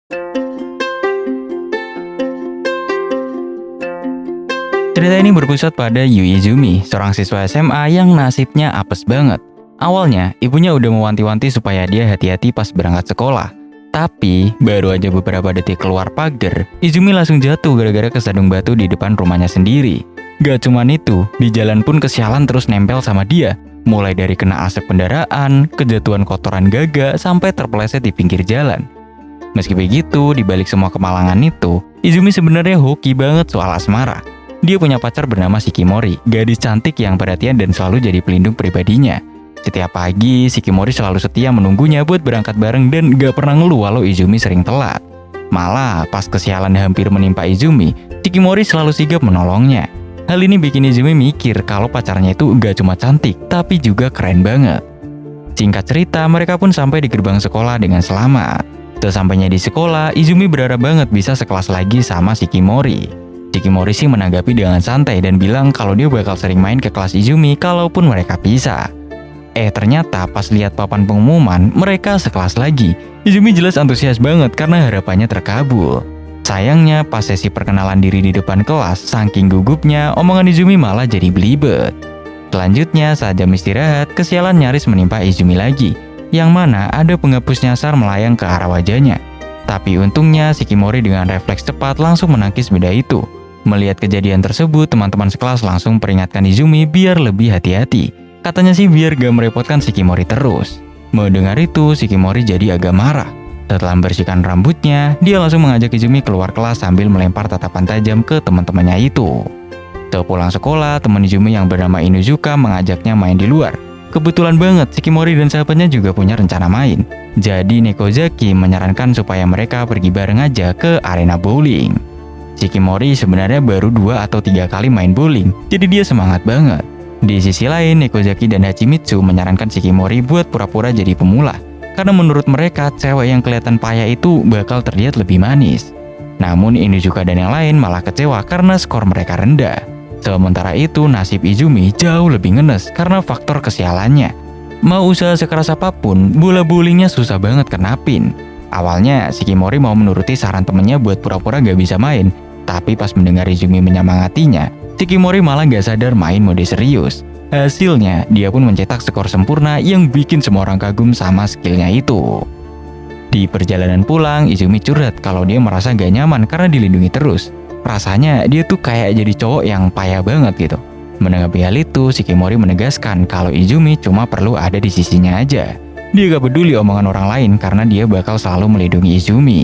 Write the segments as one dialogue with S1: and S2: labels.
S1: Cerita ini berpusat pada Yu Izumi, seorang siswa SMA yang nasibnya apes banget. Awalnya, ibunya udah mewanti-wanti supaya dia hati-hati pas berangkat sekolah. Tapi, baru aja beberapa detik keluar pagar, Izumi langsung jatuh gara-gara kesadung batu di depan rumahnya sendiri. Gak cuman itu, di jalan pun kesialan terus nempel sama dia. Mulai dari kena asap kendaraan, kejatuhan kotoran gaga, sampai terpeleset di pinggir jalan. Meski begitu, di balik semua kemalangan itu, Izumi sebenarnya hoki banget soal asmara. Dia punya pacar bernama Shikimori, gadis cantik yang perhatian dan selalu jadi pelindung pribadinya. Setiap pagi, Shikimori selalu setia menunggunya buat berangkat bareng dan gak pernah ngeluh walau Izumi sering telat. Malah, pas kesialan hampir menimpa Izumi, Shikimori selalu sigap menolongnya. Hal ini bikin Izumi mikir kalau pacarnya itu gak cuma cantik, tapi juga keren banget. Singkat cerita, mereka pun sampai di gerbang sekolah dengan selamat. Sesampainya di sekolah, Izumi berharap banget bisa sekelas lagi sama Shikimori. Shikimori sih menanggapi dengan santai dan bilang kalau dia bakal sering main ke kelas Izumi kalaupun mereka pisah. Ternyata pas lihat papan pengumuman, mereka sekelas lagi. Izumi jelas antusias banget karena harapannya terkabul. Sayangnya pas sesi perkenalan diri di depan kelas, saking gugupnya, omongan Izumi malah jadi belibet. Selanjutnya saat jam istirahat, kesialan nyaris menimpa Izumi lagi, yang mana ada penghapus nyasar melayang ke arah wajahnya. Tapi untungnya Shikimori dengan refleks cepat langsung menangkis benda itu. Melihat kejadian tersebut, teman-teman sekelas langsung peringatkan Izumi biar lebih hati-hati. Katanya sih biar gak merepotkan Shikimori terus. Mendengar itu, Shikimori jadi agak marah. Setelah membersihkan rambutnya, dia langsung mengajak Izumi keluar kelas sambil melempar tatapan tajam ke teman-temannya itu. Sepulang sekolah, teman Izumi yang bernama Inuzuka mengajaknya main di luar. Kebetulan banget, Shikimori dan sahabatnya juga punya rencana main. Jadi Nekozaki menyarankan supaya mereka pergi bareng aja ke arena bowling. Shikimori sebenarnya baru 2 atau 3 kali main bowling, jadi dia semangat banget. Di sisi lain, Nekozaki dan Hachimitsu menyarankan Shikimori buat pura-pura jadi pemula. Karena menurut mereka, cewek yang kelihatan payah itu bakal terlihat lebih manis. Namun Inuzuka dan yang lain malah kecewa karena skor mereka rendah. Sementara itu, nasib Izumi jauh lebih ngenes karena faktor kesialannya. Mau usaha sekeras apapun, bola bowlingnya susah banget kena pin. Awalnya, Shikimori mau menuruti saran temennya buat pura-pura gak bisa main. Tapi pas mendengar Izumi menyemangatinya, Shikimori malah gak sadar main mode serius. Hasilnya, dia pun mencetak skor sempurna yang bikin semua orang kagum sama skillnya itu. Di perjalanan pulang, Izumi curhat kalau dia merasa gak nyaman karena dilindungi terus. Rasanya dia tuh kayak jadi cowok yang payah banget gitu. Menanggapi hal itu, Shikimori menegaskan kalau Izumi cuma perlu ada di sisinya aja. Dia gak peduli omongan orang lain karena dia bakal selalu melindungi Izumi.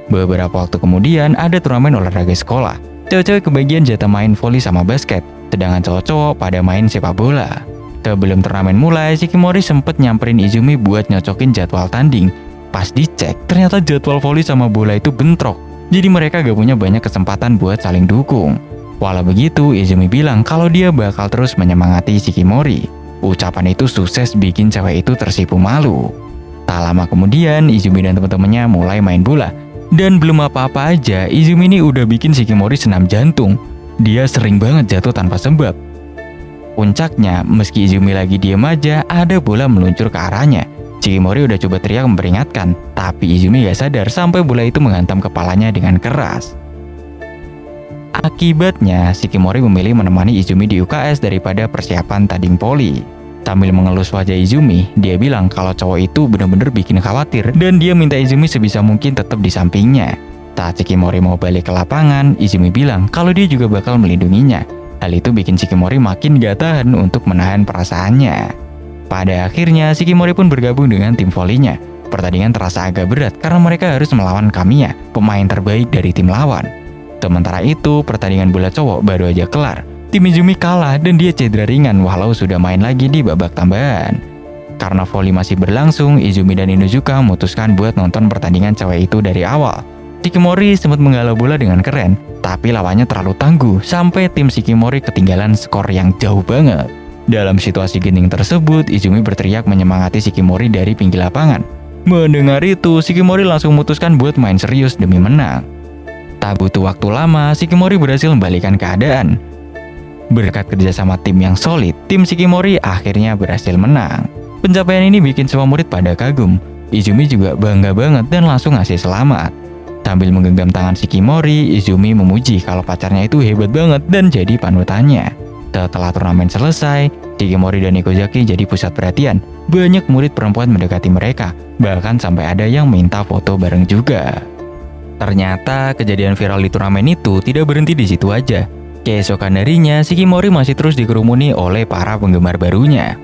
S1: Beberapa waktu kemudian ada turnamen olahraga sekolah. Cewek-cewek kebagian jatah main voli sama basket, sedangkan cowok-cowok pada main sepak bola. Sebelum turnamen mulai, Shikimori sempet nyamperin Izumi buat nyocokin jadwal tanding. Pas dicek, ternyata jadwal voli sama bola itu bentrok. Jadi mereka gak punya banyak kesempatan buat saling dukung. Walau begitu, Izumi bilang kalau dia bakal terus menyemangati Shikimori. Ucapan itu sukses bikin cewek itu tersipu malu. Tak lama kemudian, Izumi dan teman-temannya mulai main bola. Dan belum apa-apa aja, Izumi ini udah bikin Shikimori senam jantung. Dia sering banget jatuh tanpa sebab. Puncaknya, meski Izumi lagi diem aja, ada bola meluncur ke arahnya. Shikimori udah coba teriak memperingatkan, tapi Izumi gak sadar sampai bola itu menghantam kepalanya dengan keras. Akibatnya, Shikimori memilih menemani Izumi di UKS daripada persiapan tanding poli. Sambil mengelus wajah Izumi, dia bilang kalau cowok itu bener-bener bikin khawatir dan dia minta Izumi sebisa mungkin tetap di sampingnya. Saat Shikimori mau balik ke lapangan, Izumi bilang kalau dia juga bakal melindunginya. Hal itu bikin Shikimori makin gak tahan untuk menahan perasaannya. Pada akhirnya, Shikimori pun bergabung dengan tim volinya. Pertandingan terasa agak berat karena mereka harus melawan Kamiya, pemain terbaik dari tim lawan. Sementara itu, pertandingan bola cowok baru aja kelar. Tim Izumi kalah dan dia cedera ringan walau sudah main lagi di babak tambahan. Karena voli masih berlangsung, Izumi dan Inuzuka memutuskan buat nonton pertandingan cewek itu dari awal. Shikimori sempat menggalau bola dengan keren, tapi lawannya terlalu tangguh sampai tim Shikimori ketinggalan skor yang jauh banget. Dalam situasi genting tersebut, Izumi berteriak menyemangati Shikimori dari pinggir lapangan. Mendengar itu, Shikimori langsung memutuskan buat main serius demi menang. Tak butuh waktu lama, Shikimori berhasil membalikkan keadaan. Berkat kerjasama tim yang solid, tim Shikimori akhirnya berhasil menang. Pencapaian ini bikin semua murid pada kagum. Izumi juga bangga banget dan langsung ngasih selamat. Sambil menggenggam tangan Shikimori, Izumi memuji kalau pacarnya itu hebat banget dan jadi panutannya. Setelah turnamen selesai, Shikimori dan Nikozaki jadi pusat perhatian. Banyak murid perempuan mendekati mereka, bahkan sampai ada yang minta foto bareng juga. Ternyata kejadian viral di turnamen itu tidak berhenti di situ aja. Keesokan harinya, Shikimori masih terus dikerumuni oleh para penggemar barunya.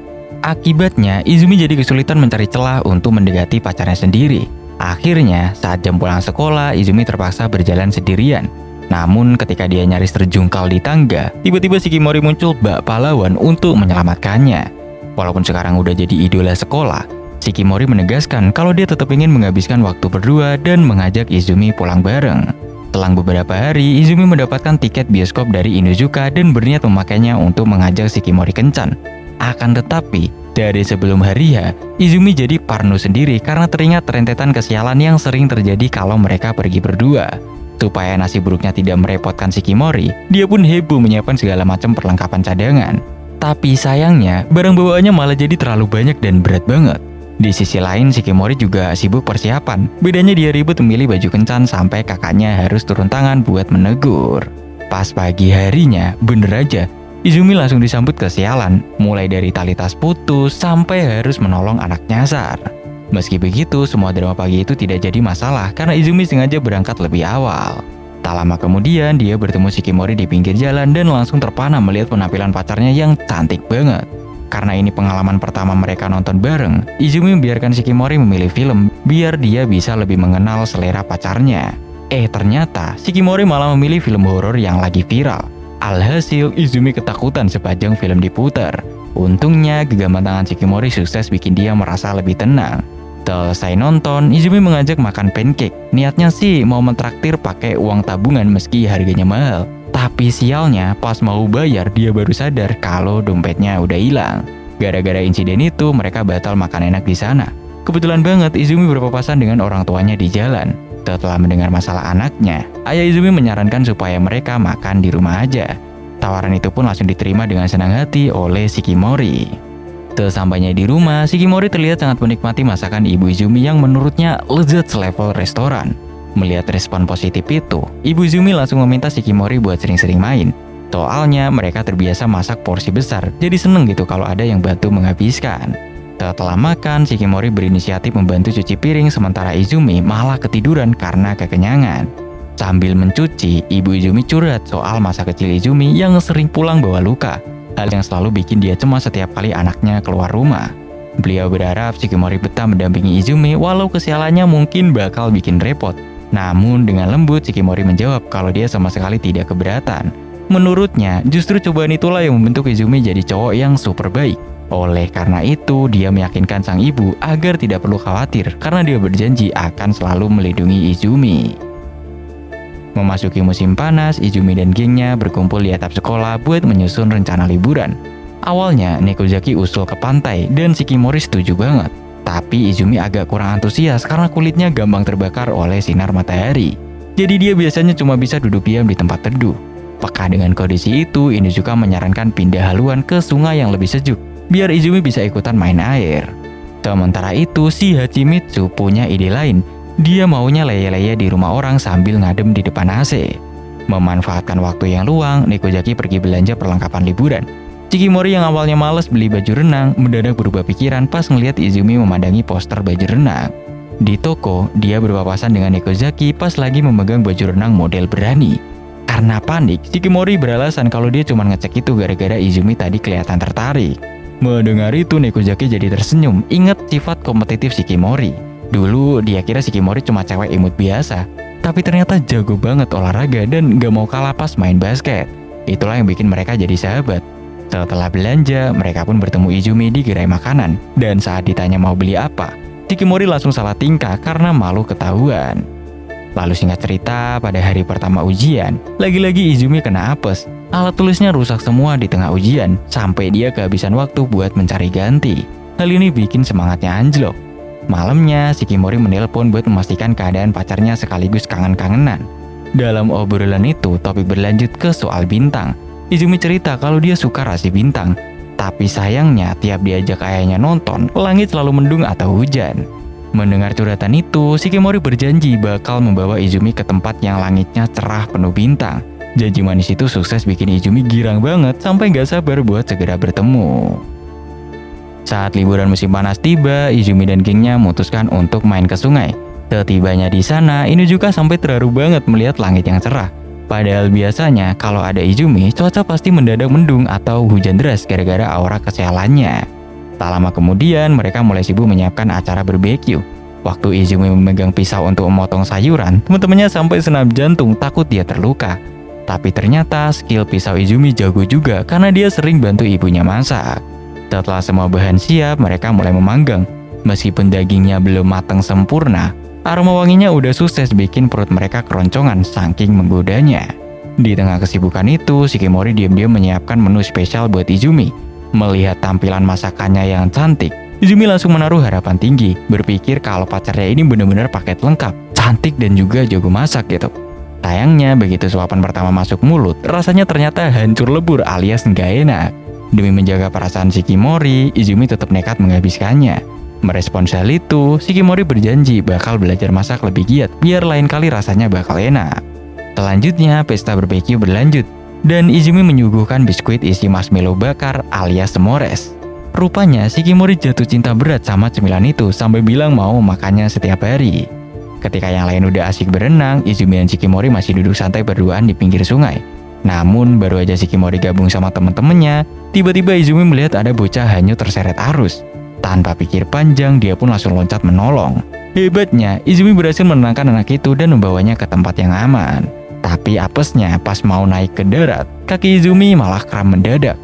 S1: Akibatnya, Izumi jadi kesulitan mencari celah untuk mendekati pacarnya sendiri. Akhirnya, saat jam pulang sekolah, Izumi terpaksa berjalan sendirian. Namun ketika dia nyaris terjungkal di tangga, tiba-tiba Shikimori muncul bak pahlawan untuk menyelamatkannya. Walaupun sekarang udah jadi idola sekolah, Shikimori menegaskan kalau dia tetap ingin menghabiskan waktu berdua dan mengajak Izumi pulang bareng. Selang beberapa hari, Izumi mendapatkan tiket bioskop dari Inuzuka dan berniat memakainya untuk mengajak Shikimori kencan. Akan tetapi, dari sebelum hari H, Izumi jadi parno sendiri karena teringat rentetan kesialan yang sering terjadi kalau mereka pergi berdua. Supaya nasib buruknya tidak merepotkan Shikimori, dia pun heboh menyiapkan segala macam perlengkapan cadangan. Tapi sayangnya, barang bawaannya malah jadi terlalu banyak dan berat banget. Di sisi lain, Shikimori juga sibuk persiapan. Bedanya dia ribet memilih baju kencan sampai kakaknya harus turun tangan buat menegur. Pas pagi harinya, bener aja, Izumi langsung disambut kesialan, mulai dari tali tas putus sampai harus menolong anak nyasar. Meski begitu, semua drama pagi itu tidak jadi masalah karena Izumi sengaja berangkat lebih awal. Tak lama kemudian, dia bertemu Shikimori di pinggir jalan dan langsung terpana melihat penampilan pacarnya yang cantik banget. Karena ini pengalaman pertama mereka nonton bareng, Izumi membiarkan Shikimori memilih film biar dia bisa lebih mengenal selera pacarnya. Ternyata Shikimori malah memilih film horor yang lagi viral. Alhasil, Izumi ketakutan sepanjang film diputar. Untungnya, genggaman tangan Shikimori sukses bikin dia merasa lebih tenang. Selesai nonton, Izumi mengajak makan pancake. Niatnya sih mau mentraktir pakai uang tabungan meski harganya mahal. Tapi sialnya, pas mau bayar dia baru sadar kalau dompetnya udah hilang. Gara-gara insiden itu, mereka batal makan enak di sana. Kebetulan banget Izumi berpapasan dengan orang tuanya di jalan. Setelah mendengar masalah anaknya, ayah Izumi menyarankan supaya mereka makan di rumah aja. Tawaran itu pun langsung diterima dengan senang hati oleh Shikimori. Sesampainya di rumah, Shikimori terlihat sangat menikmati masakan ibu Izumi yang menurutnya lezat selevel restoran. Melihat respon positif itu, ibu Izumi langsung meminta Shikimori buat sering-sering main. Soalnya mereka terbiasa masak porsi besar, jadi seneng gitu kalau ada yang bantu menghabiskan. Setelah makan, Shikimori berinisiatif membantu cuci piring sementara Izumi malah ketiduran karena kekenyangan. Sambil mencuci, ibu Izumi curhat soal masa kecil Izumi yang sering pulang bawa luka. Hal yang selalu bikin dia cemas setiap kali anaknya keluar rumah. Beliau berharap Shikimori betah mendampingi Izumi walau kesialannya mungkin bakal bikin repot. Namun dengan lembut Shikimori menjawab kalau dia sama sekali tidak keberatan. Menurutnya, justru cobaan itulah yang membentuk Izumi jadi cowok yang super baik. Oleh karena itu, dia meyakinkan sang ibu agar tidak perlu khawatir karena dia berjanji akan selalu melindungi Izumi. Memasuki musim panas, Izumi dan gengnya berkumpul di atap sekolah buat menyusun rencana liburan. Awalnya, Nikozaki usul ke pantai dan Shikimori setuju banget. Tapi Izumi agak kurang antusias karena kulitnya gampang terbakar oleh sinar matahari. Jadi dia biasanya cuma bisa duduk diam di tempat teduh. Peka dengan kondisi itu, Inuzuka menyarankan pindah haluan ke sungai yang lebih sejuk, biar Izumi bisa ikutan main air. Sementara itu, si Hachimitsu punya ide lain. Dia maunya leye-leye di rumah orang sambil ngadem di depan AC. Memanfaatkan waktu yang luang, Nikozaki pergi belanja perlengkapan liburan. Shikimori yang awalnya malas beli baju renang, mendadak berubah pikiran pas ngelihat Izumi memandangi poster baju renang. Di toko, dia berpapasan dengan Nikozaki pas lagi memegang baju renang model berani. Karena panik, Shikimori beralasan kalau dia cuma ngecek itu gara-gara Izumi tadi kelihatan tertarik. Mendengar itu, Nikozaki jadi tersenyum, ingat sifat kompetitif Shikimori. Dulu dia kira Shikimori cuma cewek imut biasa, tapi ternyata jago banget olahraga dan gak mau kalah pas main basket. Itulah yang bikin mereka jadi sahabat. Setelah belanja, mereka pun bertemu Izumi di gerai makanan. Dan saat ditanya mau beli apa, Shikimori langsung salah tingkah karena malu ketahuan. Lalu singkat cerita, pada hari pertama ujian, lagi-lagi Izumi kena apes. Alat tulisnya rusak semua di tengah ujian, sampai dia kehabisan waktu buat mencari ganti. Hal ini bikin semangatnya anjlok. Malamnya, Shikimori menelpon buat memastikan keadaan pacarnya sekaligus kangen-kangenan. Dalam obrolan itu, topik berlanjut ke soal bintang. Izumi cerita kalau dia suka rasi bintang. Tapi sayangnya, tiap diajak ayahnya nonton, langit selalu mendung atau hujan. Mendengar curhatan itu, Shikimori berjanji bakal membawa Izumi ke tempat yang langitnya cerah penuh bintang. Janji manis itu sukses bikin Izumi girang banget sampai gak sabar buat segera bertemu. Saat liburan musim panas tiba, Izumi dan gengnya memutuskan untuk main ke sungai. Setibanya di sana, Inuzuka sampai terharu banget melihat langit yang cerah. Padahal biasanya kalau ada Izumi, cuaca pasti mendadak mendung atau hujan deras gara-gara aura kesialannya. Tak lama kemudian, mereka mulai sibuk menyiapkan acara barbeque. Waktu Izumi memegang pisau untuk memotong sayuran, teman-temannya sampai senam jantung takut dia terluka. Tapi ternyata skill pisau Izumi jago juga karena dia sering bantu ibunya masak. Setelah semua bahan siap, mereka mulai memanggang. Meskipun dagingnya belum matang sempurna, aroma wanginya udah sukses bikin perut mereka keroncongan saking menggodanya. Di tengah kesibukan itu, Shikimori diam-diam menyiapkan menu spesial buat Izumi. Melihat tampilan masakannya yang cantik, Izumi langsung menaruh harapan tinggi, berpikir kalau pacarnya ini benar-benar paket lengkap, cantik dan juga jago masak gitu. Sayangnya begitu suapan pertama masuk mulut, rasanya ternyata hancur lebur alias nggak enak. Demi menjaga perasaan Shikimori, Izumi tetap nekat menghabiskannya. Merespons hal itu, Shikimori berjanji bakal belajar masak lebih giat biar lain kali rasanya bakal enak. Selanjutnya, pesta barbeque berlanjut, dan Izumi menyuguhkan biskuit isi marshmallow bakar alias s'mores. Rupanya, Shikimori jatuh cinta berat sama cemilan itu sampai bilang mau makannya setiap hari. Ketika yang lain udah asik berenang, Izumi dan Shikimori masih duduk santai berduaan di pinggir sungai. Namun, baru aja Shikimori gabung sama temen-temennya, tiba-tiba Izumi melihat ada bocah hanyut terseret arus. Tanpa pikir panjang, dia pun langsung loncat menolong. Hebatnya, Izumi berhasil menenangkan anak itu dan membawanya ke tempat yang aman. Tapi apesnya, pas mau naik ke darat, kaki Izumi malah kram mendadak.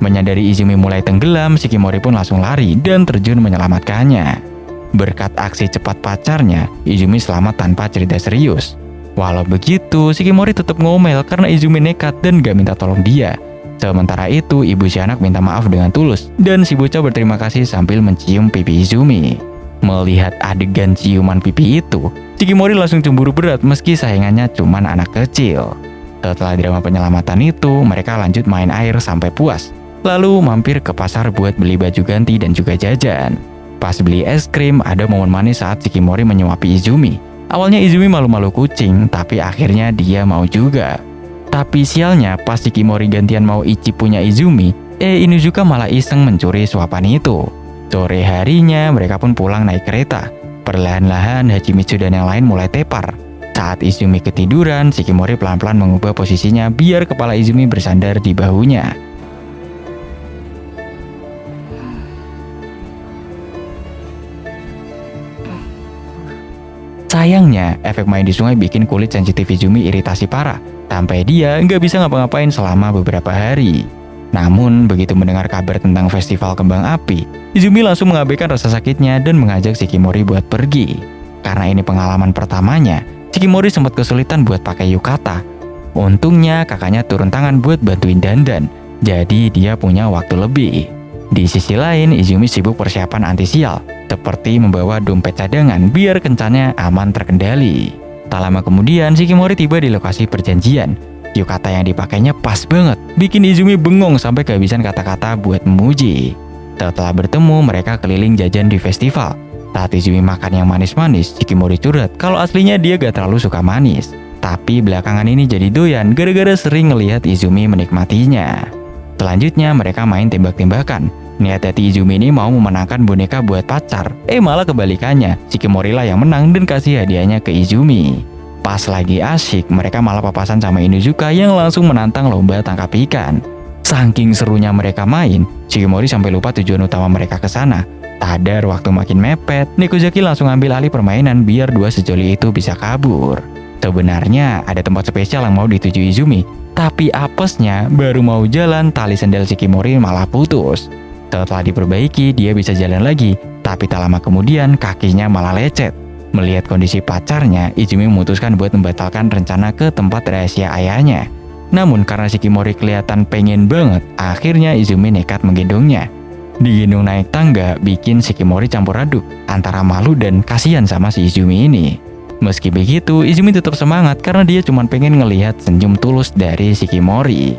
S1: Menyadari Izumi mulai tenggelam, Shikimori pun langsung lari dan terjun menyelamatkannya. Berkat aksi cepat pacarnya, Izumi selamat tanpa cerita serius. Walau begitu, Shikimori tetap ngomel karena Izumi nekat dan gak minta tolong dia. Sementara itu, ibu si anak minta maaf dengan tulus, dan si bocah berterima kasih sambil mencium pipi Izumi. Melihat adegan ciuman pipi itu, Shikimori langsung cemburu berat meski sayangannya cuman anak kecil. Setelah drama penyelamatan itu, mereka lanjut main air sampai puas. Lalu mampir ke pasar buat beli baju ganti dan juga jajan. Pas beli es krim, ada momen manis saat Shikimori menyuapi Izumi. Awalnya Izumi malu-malu kucing, tapi akhirnya dia mau juga. Tapi sialnya, pas Shikimori gantian mau icip punya Izumi, Inuzuka malah iseng mencuri suapan itu. Sore harinya, mereka pun pulang naik kereta. Perlahan-lahan, Hachimitsu dan yang lain mulai tepar. Saat Izumi ketiduran, Shikimori pelan-pelan mengubah posisinya biar kepala Izumi bersandar di bahunya. Sayangnya, efek main di sungai bikin kulit sensitif Izumi iritasi parah, sampai dia nggak bisa ngapa-ngapain selama beberapa hari. Namun, begitu mendengar kabar tentang festival kembang api, Izumi langsung mengabaikan rasa sakitnya dan mengajak Shikimori buat pergi. Karena ini pengalaman pertamanya, Shikimori sempat kesulitan buat pakai yukata. Untungnya, kakaknya turun tangan buat bantuin dandan, jadi dia punya waktu lebih. Di sisi lain, Izumi sibuk persiapan anti sial, seperti membawa dompet cadangan biar kencannya aman terkendali. Tak lama kemudian, Shikimori tiba di lokasi perjanjian. Yukata yang dipakainya pas banget, bikin Izumi bengong sampai kehabisan kata-kata buat memuji. Setelah bertemu, mereka keliling jajan di festival. Saat Izumi makan yang manis-manis, Shikimori curhat kalau aslinya dia gak terlalu suka manis. Tapi belakangan ini jadi doyan gara-gara sering ngelihat Izumi menikmatinya. Selanjutnya, mereka main tembak-tembakan. Niat hati Izumi ini mau memenangkan boneka buat pacar. Malah kebalikannya, Shikimori lah yang menang dan kasih hadiahnya ke Izumi. Pas lagi asyik, mereka malah papasan sama Inuzuka yang langsung menantang lomba tangkap ikan. Saking serunya mereka main, Shikimori sampai lupa tujuan utama mereka ke sana. Sadar waktu makin mepet, Nekozaki langsung ambil alih permainan biar dua sejoli itu bisa kabur. Sebenarnya ada tempat spesial yang mau dituju Izumi, tapi apesnya baru mau jalan, tali sendal Shikimori malah putus. Setelah diperbaiki, dia bisa jalan lagi, tapi tak lama kemudian kakinya malah lecet. Melihat kondisi pacarnya, Izumi memutuskan buat membatalkan rencana ke tempat rahasia ayahnya. Namun karena Shikimori kelihatan pengen banget, akhirnya Izumi nekat menggendongnya. Digendong naik tangga, bikin Shikimori campur aduk antara malu dan kasihan sama si Izumi ini. Meski begitu, Izumi tetap semangat karena dia cuma pengen ngelihat senyum tulus dari Shikimori.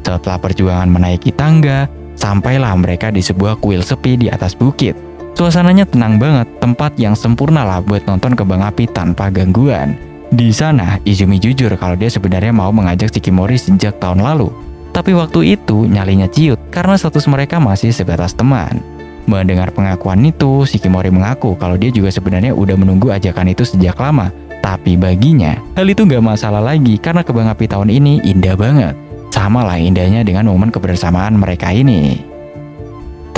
S1: Setelah perjuangan menaiki tangga, sampailah mereka di sebuah kuil sepi di atas bukit. Suasananya tenang banget, tempat yang sempurna lah buat nonton kembang api tanpa gangguan. Di sana, Izumi jujur kalau dia sebenarnya mau mengajak Shikimori sejak tahun lalu. Tapi waktu itu nyalinya ciut karena status mereka masih sebatas teman. Mendengar pengakuan itu, Shikimori mengaku kalau dia juga sebenarnya udah menunggu ajakan itu sejak lama. Tapi baginya, hal itu gak masalah lagi karena kembang api tahun ini indah banget. Sama lah indahnya dengan momen kebersamaan mereka ini.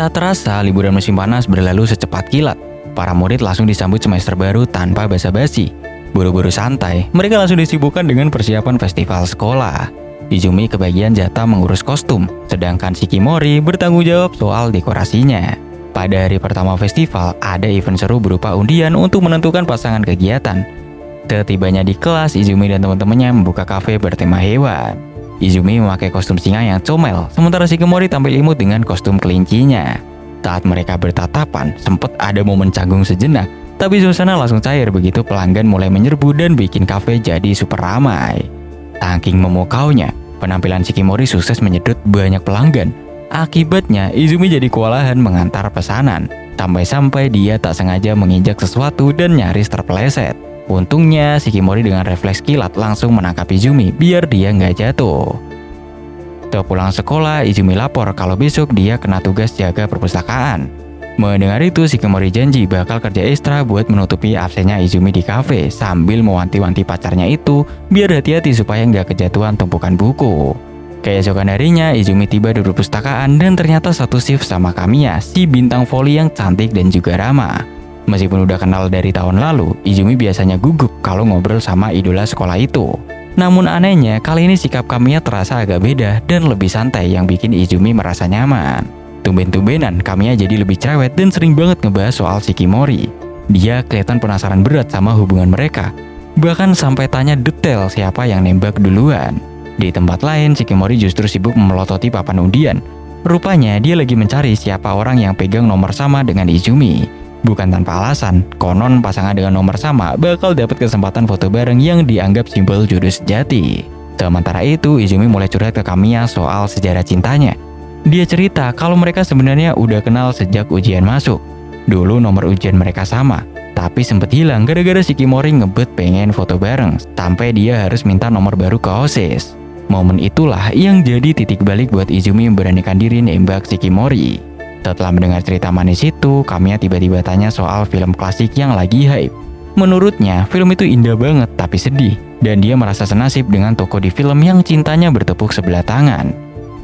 S1: Tak terasa, liburan musim panas berlalu secepat kilat. Para murid langsung disambut semester baru tanpa basa-basi. Buru-buru santai, mereka langsung disibukkan dengan persiapan festival sekolah. Izumi kebagian jatah mengurus kostum, sedangkan Shikimori bertanggung jawab soal dekorasinya. Pada hari pertama festival, ada event seru berupa undian untuk menentukan pasangan kegiatan. Setibanya di kelas, Izumi dan teman-temannya membuka kafe bertema hewan. Izumi memakai kostum singa yang comel, sementara Shikimori tampil imut dengan kostum kelincinya. Saat mereka bertatapan, sempat ada momen canggung sejenak, tapi suasana langsung cair begitu pelanggan mulai menyerbu dan bikin kafe jadi super ramai. Saking memukaunya, penampilan Shikimori sukses menyedot banyak pelanggan. Akibatnya, Izumi jadi kewalahan mengantar pesanan, sampai-sampai dia tak sengaja menginjak sesuatu dan nyaris terpeleset. Untungnya, Shikimori dengan refleks kilat langsung menangkap Izumi biar dia nggak jatuh. Sepulang sekolah, Izumi lapor kalau besok dia kena tugas jaga perpustakaan. Mendengar itu, Shikimori janji bakal kerja ekstra buat menutupi absennya Izumi di kafe sambil mewanti-wanti pacarnya itu biar hati-hati supaya nggak kejatuhan tumpukan buku. Keesokan harinya, Izumi tiba di perpustakaan dan ternyata satu shift sama Kamiya, si bintang voli yang cantik dan juga ramah. Meskipun udah kenal dari tahun lalu, Izumi biasanya gugup kalau ngobrol sama idola sekolah itu. Namun anehnya, kali ini sikap Kamiya terasa agak beda dan lebih santai yang bikin Izumi merasa nyaman. Tumben-tumbenan, Kamiya jadi lebih cerewet dan sering banget ngebahas soal Shikimori. Dia kelihatan penasaran berat sama hubungan mereka. Bahkan sampai tanya detail siapa yang nembak duluan. Di tempat lain, Shikimori justru sibuk memelototi papan undian. Rupanya dia lagi mencari siapa orang yang pegang nomor sama dengan Izumi. Bukan tanpa alasan, konon pasangan dengan nomor sama bakal dapat kesempatan foto bareng yang dianggap simbol jodoh sejati. Sementara itu, Izumi mulai curhat ke Kamiya soal sejarah cintanya. Dia cerita kalau mereka sebenarnya udah kenal sejak ujian masuk. Dulu nomor ujian mereka sama, tapi sempat hilang gara-gara Shikimori ngebet pengen foto bareng, sampai dia harus minta nomor baru ke OSIS. Momen itulah yang jadi titik balik buat Izumi memberanikan diri nembak Shikimori. Setelah mendengar cerita manis itu, Kamiya tiba-tiba tanya soal film klasik yang lagi hype. Menurutnya, film itu indah banget tapi sedih, dan dia merasa senasib dengan tokoh di film yang cintanya bertepuk sebelah tangan.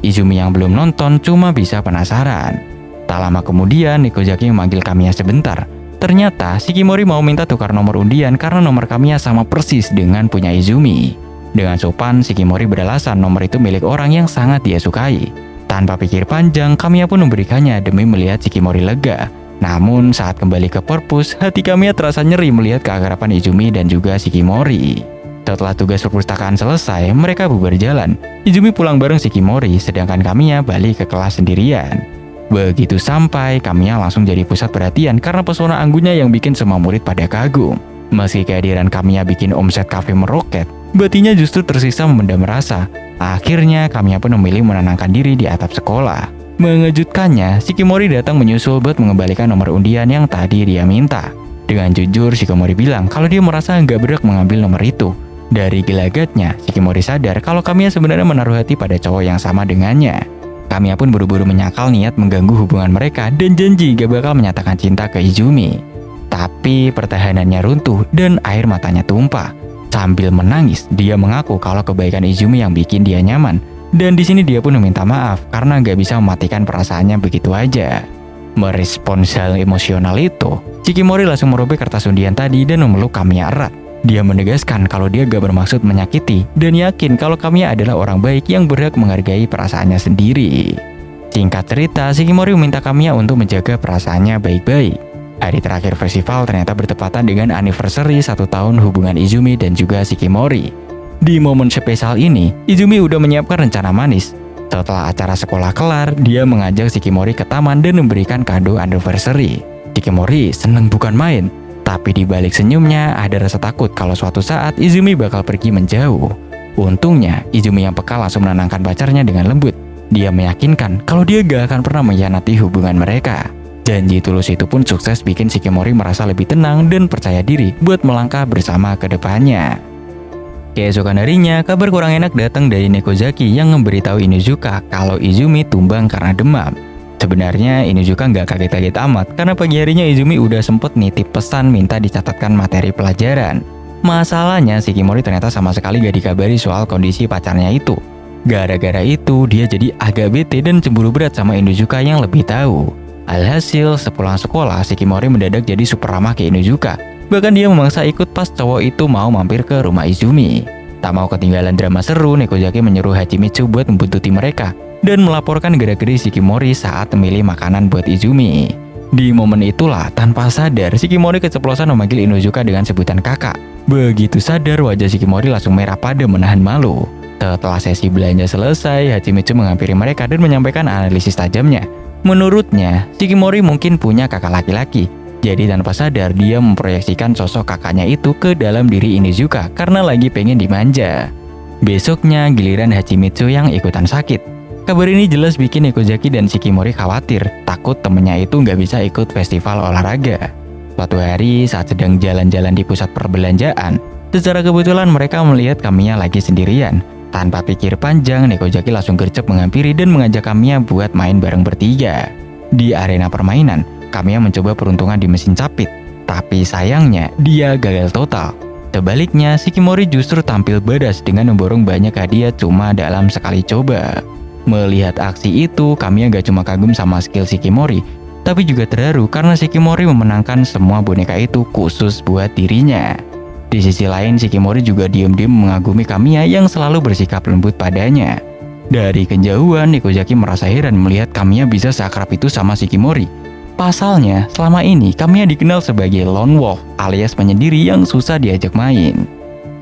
S1: Izumi yang belum nonton cuma bisa penasaran. Tak lama kemudian, Nikozaki memanggil Kamiya sebentar. Ternyata, Shikimori mau minta tukar nomor undian karena nomor Kamiya sama persis dengan punya Izumi. Dengan sopan, Shikimori beralasan nomor itu milik orang yang sangat dia sukai. Tanpa pikir panjang, Kamiya pun memberikannya demi melihat Shikimori lega. Namun saat kembali ke perpus, hati Kamiya terasa nyeri melihat keakraban Izumi dan juga Shikimori. Setelah tugas perpustakaan selesai, mereka bubar jalan. Izumi pulang bareng Shikimori, sedangkan Kamiya balik ke kelas sendirian. Begitu sampai, Kamiya langsung jadi pusat perhatian karena pesona anggunnya yang bikin semua murid pada kagum. Meski kehadiran Kamiya bikin omset kafe meroket, batinnya justru tersisa memendam rasa. Akhirnya, Kamiya pun memilih menenangkan diri di atap sekolah. Mengejutkannya, Shikimori datang menyusul buat mengembalikan nomor undian yang tadi dia minta. Dengan jujur, Shikimori bilang kalau dia merasa nggak berhak mengambil nomor itu. Dari gelagatnya, Shikimori sadar kalau Kamiya sebenarnya menaruh hati pada cowok yang sama dengannya. Kamiya pun buru-buru menyangkal niat mengganggu hubungan mereka dan janji gak bakal menyatakan cinta ke Izumi. Tapi pertahanannya runtuh dan air matanya tumpah. Sambil menangis, dia mengaku kalau kebaikan Izumi yang bikin dia nyaman. Dan di sini dia pun meminta maaf karena gak bisa mematikan perasaannya begitu aja. Merespons hal emosional itu, Shikimori langsung merobek kertas undian tadi dan memeluk Kamiya erat. Dia menegaskan kalau dia gak bermaksud menyakiti dan yakin kalau Kamiya adalah orang baik yang berhak menghargai perasaannya sendiri. Singkat cerita, Shikimori meminta Kamiya untuk menjaga perasaannya baik-baik. Hari terakhir festival ternyata bertepatan dengan anniversary 1 tahun hubungan Izumi dan juga Shikimori. Di momen spesial ini, Izumi udah menyiapkan rencana manis. Setelah acara sekolah kelar, dia mengajak Shikimori ke taman dan memberikan kado anniversary. Shikimori seneng bukan main, tapi di balik senyumnya ada rasa takut kalau suatu saat Izumi bakal pergi menjauh. Untungnya, Izumi yang peka langsung menenangkan pacarnya dengan lembut. Dia meyakinkan kalau dia gak akan pernah mengkhianati hubungan mereka. Janji tulus itu pun sukses bikin Shikimori merasa lebih tenang dan percaya diri buat melangkah bersama ke depannya. Keesokan harinya, kabar kurang enak datang dari Nekozaki yang memberitahu Inuzuka kalau Izumi tumbang karena demam. Sebenarnya Inuzuka nggak kaget-kaget amat karena pagi harinya Izumi udah sempet nitip pesan minta dicatatkan materi pelajaran. Masalahnya Shikimori ternyata sama sekali gak dikabari soal kondisi pacarnya itu. Gara-gara itu dia jadi agak bete dan cemburu berat sama Inuzuka yang lebih tahu. Alhasil sepulang sekolah Shikimori mendadak jadi super ramah ke Inuzuka. Bahkan dia memaksa ikut pas cowok itu mau mampir ke rumah Izumi. Tak mau ketinggalan drama seru, Nekozaki menyuruh Hachimitsu buat membuntuti mereka dan melaporkan gerak-gerik Shikimori saat memilih makanan buat Izumi. Di momen itulah tanpa sadar Shikimori keceplosan memanggil Inuzuka dengan sebutan kakak. Begitu sadar wajah Shikimori langsung merah pada menahan malu. Setelah sesi belanja selesai, Hachimitsu menghampiri mereka dan menyampaikan analisis tajamnya. Menurutnya, Shikimori mungkin punya kakak laki-laki. Jadi tanpa sadar dia memproyeksikan sosok kakaknya itu ke dalam diri Inuzuka karena lagi pengen dimanja. Besoknya giliran Hachimitsu yang ikutan sakit. Kabar ini jelas bikin Nekozaki dan Shikimori khawatir, takut temennya itu nggak bisa ikut festival olahraga. Suatu hari saat sedang jalan-jalan di pusat perbelanjaan, secara kebetulan mereka melihat Kamiya lagi sendirian. Tanpa pikir panjang, Nekozaki langsung gercep menghampiri dan mengajak Kamiya buat main bareng bertiga. Di arena permainan, Kamiya mencoba peruntungan di mesin capit, tapi sayangnya dia gagal total. Sebaliknya, Shikimori justru tampil badas dengan memborong banyak hadiah cuma dalam sekali coba. Melihat aksi itu, Kamiya gak cuma kagum sama skill Shikimori, tapi juga terharu karena Shikimori memenangkan semua boneka itu khusus buat dirinya. Di sisi lain, Shikimori juga diam-diam mengagumi Kamiya yang selalu bersikap lembut padanya. Dari kejauhan, Nekozaki merasa heran melihat Kamiya bisa seakrab itu sama Shikimori. Pasalnya, selama ini Kamiya dikenal sebagai lone wolf alias penyendiri yang susah diajak main.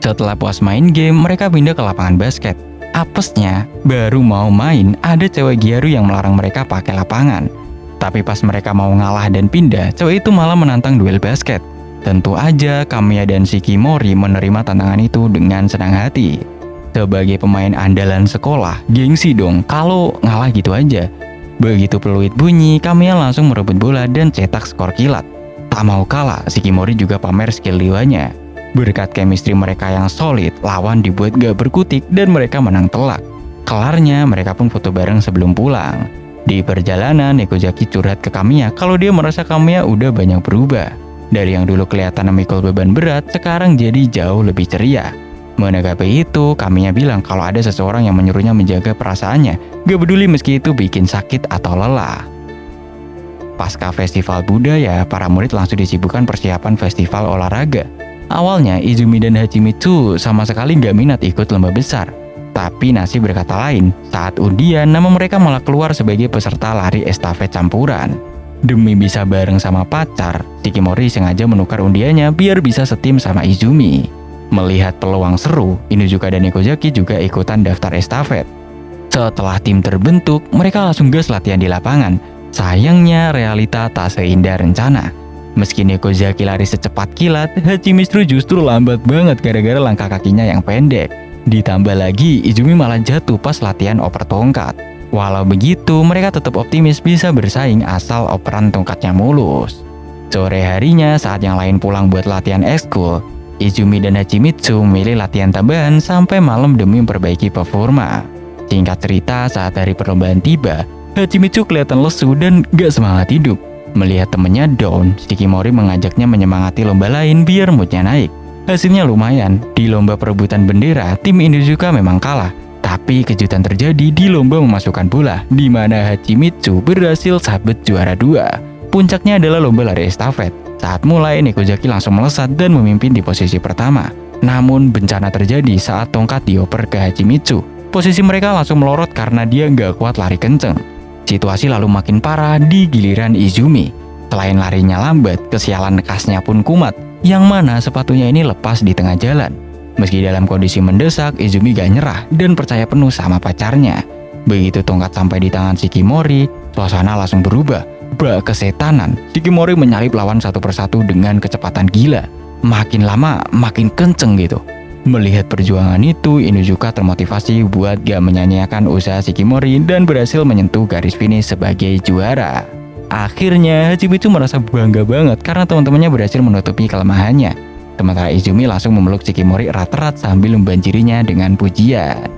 S1: Setelah puas main game, mereka pindah ke lapangan basket. Apesnya, baru mau main, ada cewek Gyaru yang melarang mereka pakai lapangan. Tapi pas mereka mau ngalah dan pindah, cewek itu malah menantang duel basket. Tentu aja Kamiya dan Shikimori menerima tantangan itu dengan senang hati. Sebagai pemain andalan sekolah, gengsi dong kalau ngalah gitu aja. Begitu peluit bunyi, Kamiya langsung merebut bola dan cetak skor kilat. Tak mau kalah, Shikimori juga pamer skill liwanya. Berkat chemistry mereka yang solid, lawan dibuat gak berkutik dan mereka menang telak. Kelarnya, mereka pun foto bareng sebelum pulang. Di perjalanan, Nekozaki curhat ke Kamiya kalau dia merasa Kamiya udah banyak berubah. Dari yang dulu kelihatan memikul beban berat, sekarang jadi jauh lebih ceria. Menanggapi itu, Kamiya bilang kalau ada seseorang yang menyuruhnya menjaga perasaannya, gak peduli meski itu bikin sakit atau lelah. Pasca festival budaya, para murid langsung disibukkan persiapan festival olahraga. Awalnya, Izumi dan Hachimitsu sama sekali gak minat ikut lomba besar. Tapi nasib berkata lain, saat undian nama mereka malah keluar sebagai peserta lari estafet campuran. Demi bisa bareng sama pacar, Shikimori sengaja menukar undiannya biar bisa setim sama Izumi. Melihat peluang seru, Inuzuka dan Nekozaki juga ikutan daftar estafet. Setelah tim terbentuk, mereka langsung gas latihan di lapangan. Sayangnya realita tak seindah rencana. Meski Nekozaki lari secepat kilat, Hachimitsu justru lambat banget gara-gara langkah kakinya yang pendek. Ditambah lagi, Izumi malah jatuh pas latihan oper tongkat. Walau begitu, mereka tetap optimis bisa bersaing asal operan tongkatnya mulus. Sore harinya, saat yang lain pulang buat latihan ekskul, Izumi dan Hachimitsu memilih latihan tambahan sampai malam demi memperbaiki performa. Singkat cerita, saat hari perlombaan tiba, Hachimitsu kelihatan lesu dan gak semangat hidup. Melihat temennya down, Shikimori mengajaknya menyemangati lomba lain biar moodnya naik. Hasilnya lumayan, di lomba perebutan bendera, tim Inuzuka memang kalah. Tapi kejutan terjadi di lomba memasukkan bola, di mana Hachimitsu berhasil sabet juara 2. Puncaknya adalah lomba lari estafet. Saat mulai, Nekozaki langsung melesat dan memimpin di posisi pertama. Namun bencana terjadi saat tongkat dioper ke Hachimitsu. Posisi mereka langsung melorot karena dia nggak kuat lari kenceng. Situasi lalu makin parah di giliran Izumi. Selain larinya lambat, kesialan khasnya pun kumat, yang mana sepatunya ini lepas di tengah jalan. Meski dalam kondisi mendesak, Izumi gak nyerah dan percaya penuh sama pacarnya. Begitu tongkat sampai di tangan Shikimori, suasana langsung berubah. Bak kesetanan, Shikimori menyalip lawan satu persatu dengan kecepatan gila. Makin lama, makin kenceng gitu. Melihat perjuangan itu, Inuzuka termotivasi buat gak menyanyiakan usaha Shikimori dan berhasil menyentuh garis finish sebagai juara. Akhirnya Hachiko itu merasa bangga banget karena teman-temannya berhasil menutupi kelemahannya. Sementara Izumi langsung memeluk Shikimori erat-erat sambil membanjirinya dengan pujian.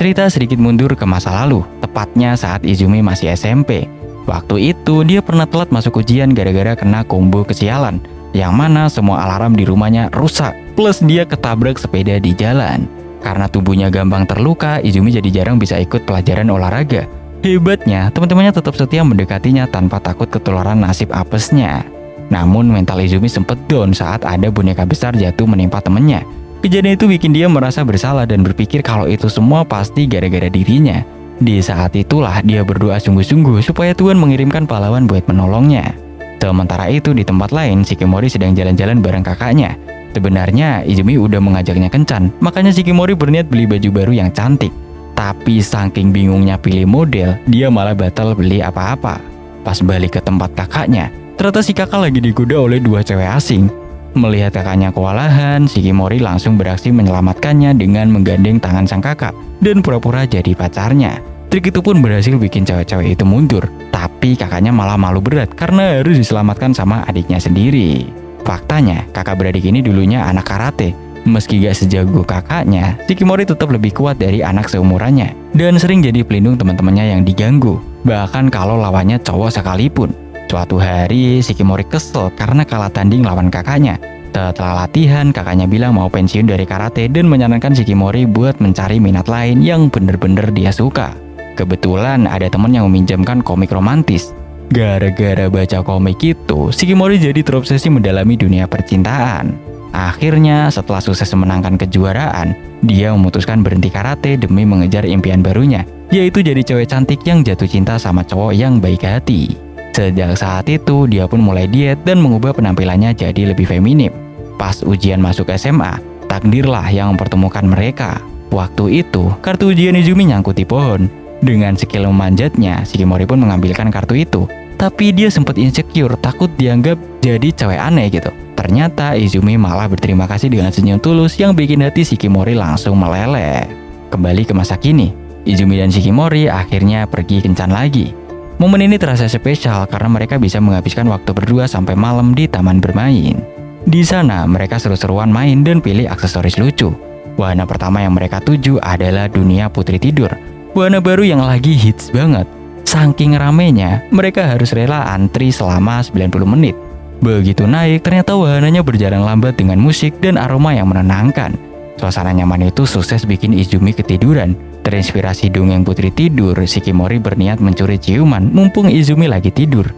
S1: Cerita sedikit mundur ke masa lalu, tepatnya saat Izumi masih SMP. Waktu itu dia pernah telat masuk ujian gara-gara kena combo kesialan, yang mana semua alarm di rumahnya rusak, plus dia ketabrak sepeda di jalan. Karena tubuhnya gampang terluka, Izumi jadi jarang bisa ikut pelajaran olahraga. Hebatnya, teman-temannya tetap setia mendekatinya tanpa takut ketularan nasib apesnya. Namun mental Izumi sempat down saat ada boneka besar jatuh menimpa temennya. Kejadian itu bikin dia merasa bersalah dan berpikir kalau itu semua pasti gara-gara dirinya. Di saat itulah dia berdoa sungguh-sungguh supaya Tuhan mengirimkan pahlawan buat menolongnya. Sementara itu di tempat lain, Shikimori sedang jalan-jalan bareng kakaknya. Sebenarnya Izumi udah mengajaknya kencan, makanya Shikimori berniat beli baju baru yang cantik. Tapi saking bingungnya pilih model, dia malah batal beli apa-apa. Pas balik ke tempat kakaknya, ternyata si kakak lagi digoda oleh dua cewek asing. Melihat kakaknya kewalahan, Shikimori langsung beraksi menyelamatkannya dengan menggandeng tangan sang kakak dan pura-pura jadi pacarnya. Trik itu pun berhasil bikin cewek-cewek itu mundur, tapi kakaknya malah malu berat karena harus diselamatkan sama adiknya sendiri. Faktanya, kakak beradik ini dulunya anak karate. Meski gak sejago kakaknya, Shikimori tetap lebih kuat dari anak seumurannya dan sering jadi pelindung teman-temannya yang diganggu, bahkan kalau lawannya cowok sekalipun. Suatu hari, Shikimori kesel karena kalah tanding lawan kakaknya. Setelah latihan, kakaknya bilang mau pensiun dari karate dan menyarankan Shikimori buat mencari minat lain yang bener-bener dia suka. Kebetulan ada teman yang meminjamkan komik romantis. Gara-gara baca komik itu, Shikimori jadi terobsesi mendalami dunia percintaan. Akhirnya, setelah sukses memenangkan kejuaraan, dia memutuskan berhenti karate demi mengejar impian barunya, yaitu jadi cewek cantik yang jatuh cinta sama cowok yang baik hati. Sejak saat itu, dia pun mulai diet dan mengubah penampilannya jadi lebih feminim. Pas ujian masuk SMA, takdirlah yang mempertemukan mereka. Waktu itu, kartu ujian Izumi nyangkut di pohon. Dengan skill memanjatnya, Shikimori pun mengambilkan kartu itu. Tapi dia sempat insecure, takut dianggap jadi cewek aneh gitu. Ternyata Izumi malah berterima kasih dengan senyum tulus yang bikin hati Shikimori langsung meleleh. Kembali ke masa kini, Izumi dan Shikimori akhirnya pergi kencan lagi. Momen ini terasa spesial karena mereka bisa menghabiskan waktu berdua sampai malam di taman bermain. Di sana mereka seru-seruan main dan pilih aksesoris lucu. Wahana pertama yang mereka tuju adalah dunia putri tidur. Wahana baru yang lagi hits banget. Saking ramenya, mereka harus rela antri selama 90 menit. Begitu naik, ternyata wahananya berjalan lambat dengan musik dan aroma yang menenangkan. Suasana nyaman itu sukses bikin Izumi ketiduran. Terinspirasi dongeng putri tidur, Shikimori berniat mencuri ciuman mumpung Izumi lagi tidur.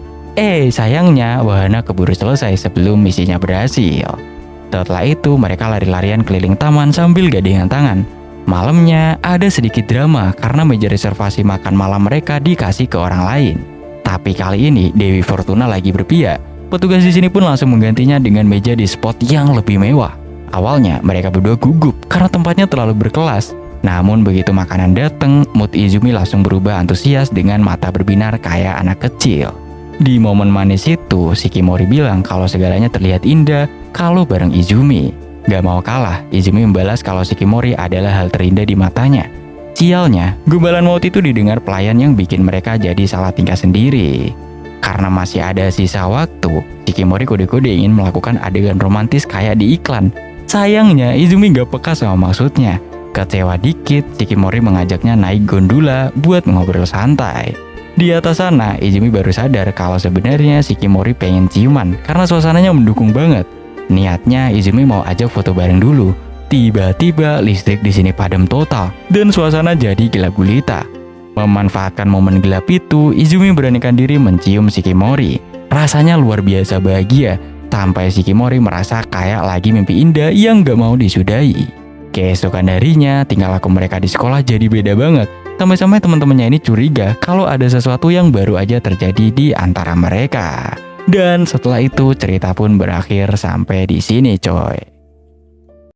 S1: Sayangnya wahana keburu selesai sebelum misinya berhasil. Setelah itu, mereka lari-larian keliling taman sambil gandengan tangan. Malamnya, ada sedikit drama karena meja reservasi makan malam mereka dikasih ke orang lain. Tapi kali ini, Dewi Fortuna lagi berpihak. Petugas di sini pun langsung menggantinya dengan meja di spot yang lebih mewah. Awalnya mereka berdua gugup karena tempatnya terlalu berkelas. Namun begitu makanan datang, mood Izumi langsung berubah antusias dengan mata berbinar kayak anak kecil. Di momen manis itu, Shikimori bilang kalau segalanya terlihat indah kalau bareng Izumi. Gak mau kalah, Izumi membalas kalau Shikimori adalah hal terindah di matanya. Sialnya, gumbalan maut itu didengar pelayan yang bikin mereka jadi salah tingkah sendiri. Karena masih ada sisa waktu, Shikimori kode-kode ingin melakukan adegan romantis kayak di iklan. Sayangnya, Izumi gak peka sama maksudnya. Kecewa dikit, Shikimori mengajaknya naik gondola buat ngobrol santai. Di atas sana, Izumi baru sadar kalau sebenarnya Shikimori pengen ciuman karena suasananya mendukung banget. Niatnya, Izumi mau ajak foto bareng dulu. Tiba-tiba listrik di sini padam total dan suasana jadi gelap gulita. Memanfaatkan momen gelap itu, Izumi beranikan diri mencium Shikimori. Rasanya luar biasa bahagia, sampai Shikimori merasa kayak lagi mimpi indah yang gak mau disudahi. Keesokan harinya, tingkah laku mereka di sekolah jadi beda banget. Sampai-sampai teman-temannya ini curiga kalau ada sesuatu yang baru aja terjadi di antara mereka. Dan setelah itu cerita pun berakhir sampai di sini coy.